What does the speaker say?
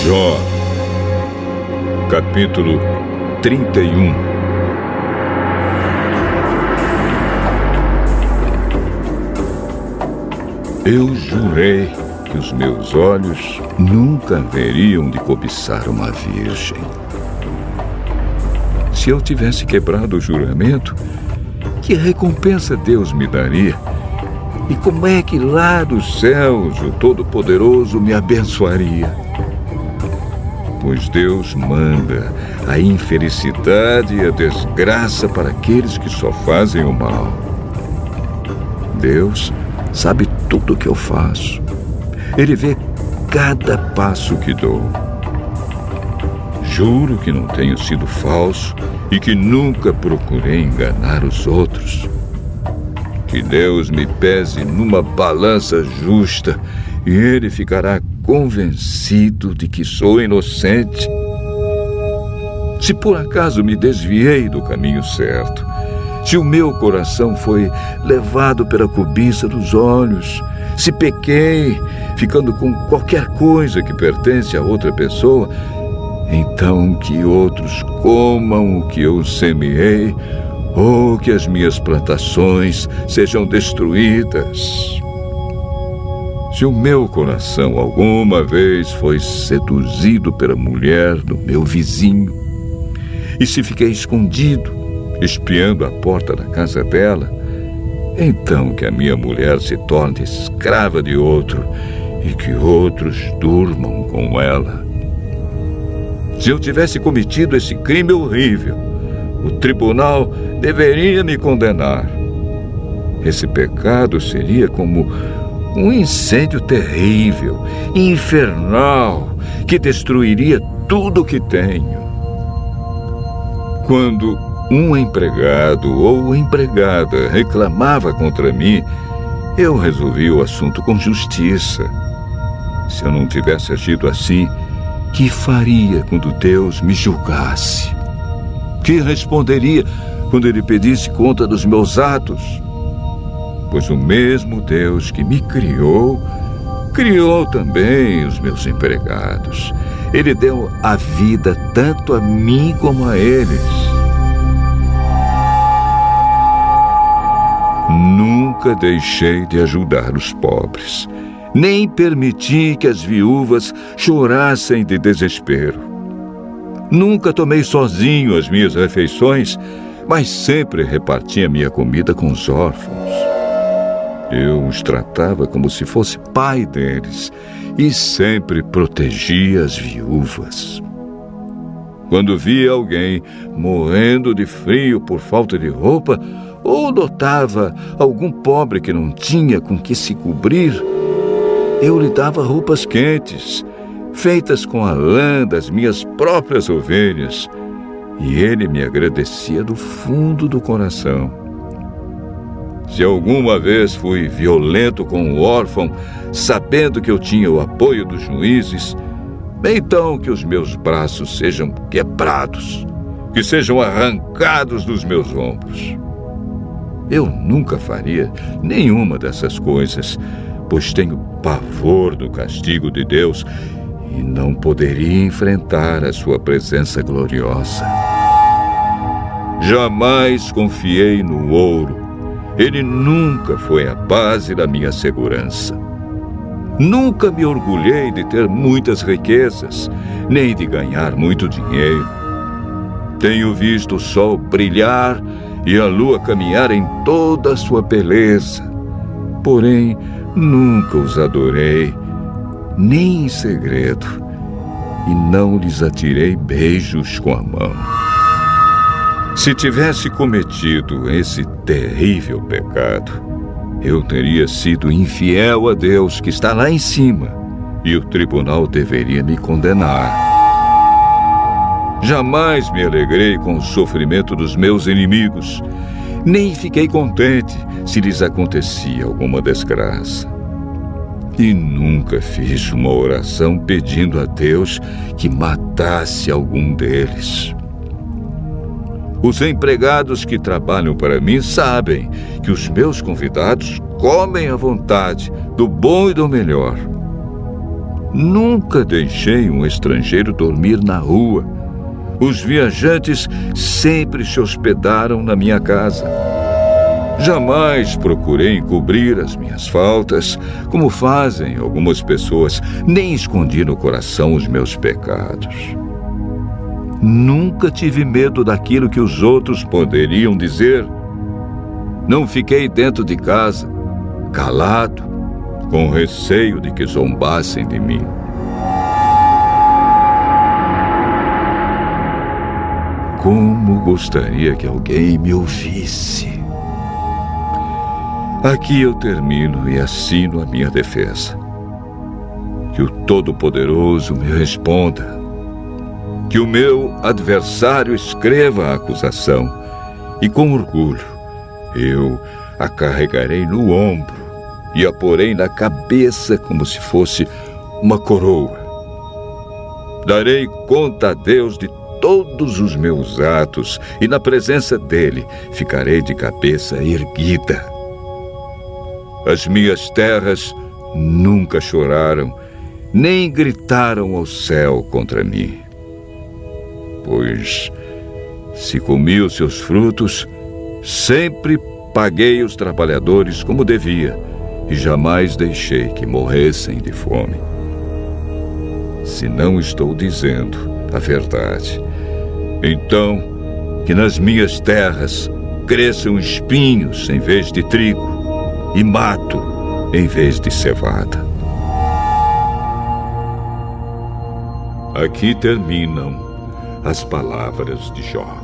Jó, capítulo 31. Eu jurei que os meus olhos nunca haveriam de cobiçar uma virgem. Se eu tivesse quebrado o juramento, que recompensa Deus me daria? E como é que lá dos céus o Todo-Poderoso me abençoaria? Pois Deus manda a infelicidade e a desgraça para aqueles que só fazem o mal. Deus sabe tudo o que eu faço. Ele vê cada passo que dou. Juro que não tenho sido falso e que nunca procurei enganar os outros. Que Deus me pese numa balança justa e Ele ficará convencido de que sou inocente. Se por acaso me desviei do caminho certo, se o meu coração foi levado pela cobiça dos olhos, se pequei, ficando com qualquer coisa que pertence a outra pessoa, então que outros comam o que eu semeei, ou que as minhas plantações sejam destruídas. Se o meu coração alguma vez foi seduzido pela mulher do meu vizinho, e se fiquei escondido, espiando a porta da casa dela, então que a minha mulher se torne escrava de outro e que outros durmam com ela. Se eu tivesse cometido esse crime horrível, o tribunal deveria me condenar. Esse pecado seria como um incêndio terrível, infernal, que destruiria tudo o que tenho. Quando um empregado ou empregada reclamava contra mim, eu resolvi o assunto com justiça. Se eu não tivesse agido assim, que faria quando Deus me julgasse? Que responderia quando Ele pedisse conta dos meus atos? Pois o mesmo Deus que me criou, criou também os meus empregados. Ele deu a vida tanto a mim como a eles. Nunca deixei de ajudar os pobres, nem permiti que as viúvas chorassem de desespero. Nunca tomei sozinho as minhas refeições, mas sempre repartia minha comida com os órfãos. Eu os tratava como se fosse pai deles e sempre protegia as viúvas. Quando via alguém morrendo de frio por falta de roupa, ou notava algum pobre que não tinha com que se cobrir, eu lhe dava roupas quentes, feitas com a lã das minhas próprias ovelhas, e ele me agradecia do fundo do coração. Se alguma vez fui violento com o órfão, sabendo que eu tinha o apoio dos juízes, então que os meus braços sejam quebrados, que sejam arrancados dos meus ombros. Eu nunca faria nenhuma dessas coisas, pois tenho pavor do castigo de Deus e não poderia enfrentar a sua presença gloriosa. Jamais confiei no ouro. Ele nunca foi a base da minha segurança. Nunca me orgulhei de ter muitas riquezas, nem de ganhar muito dinheiro. Tenho visto o sol brilhar e a lua caminhar em toda a sua beleza. Porém, nunca os adorei, nem em segredo, e não lhes atirei beijos com a mão. Se tivesse cometido esse terrível pecado, eu teria sido infiel a Deus que está lá em cima, e o tribunal deveria me condenar. Jamais me alegrei com o sofrimento dos meus inimigos, nem fiquei contente se lhes acontecia alguma desgraça. E nunca fiz uma oração pedindo a Deus que matasse algum deles. Os empregados que trabalham para mim sabem que os meus convidados comem à vontade, do bom e do melhor. Nunca deixei um estrangeiro dormir na rua. Os viajantes sempre se hospedaram na minha casa. Jamais procurei encobrir as minhas faltas, como fazem algumas pessoas, nem escondi no coração os meus pecados. Nunca tive medo daquilo que os outros poderiam dizer. Não fiquei dentro de casa, calado, com receio de que zombassem de mim. Como gostaria que alguém me ouvisse. Aqui eu termino e assino a minha defesa. Que o Todo-Poderoso me responda. Que o meu adversário escreva a acusação. E com orgulho eu a carregarei no ombro e a porei na cabeça como se fosse uma coroa. Darei conta a Deus de todos os meus atos e na presença dele ficarei de cabeça erguida. As minhas terras nunca choraram, nem gritaram ao céu contra mim. Pois, se comi os seus frutos, sempre paguei os trabalhadores como devia e jamais deixei que morressem de fome. Se não estou dizendo a verdade, então que nas minhas terras cresçam espinhos em vez de trigo e mato em vez de cevada. Aqui terminam as palavras de Jó.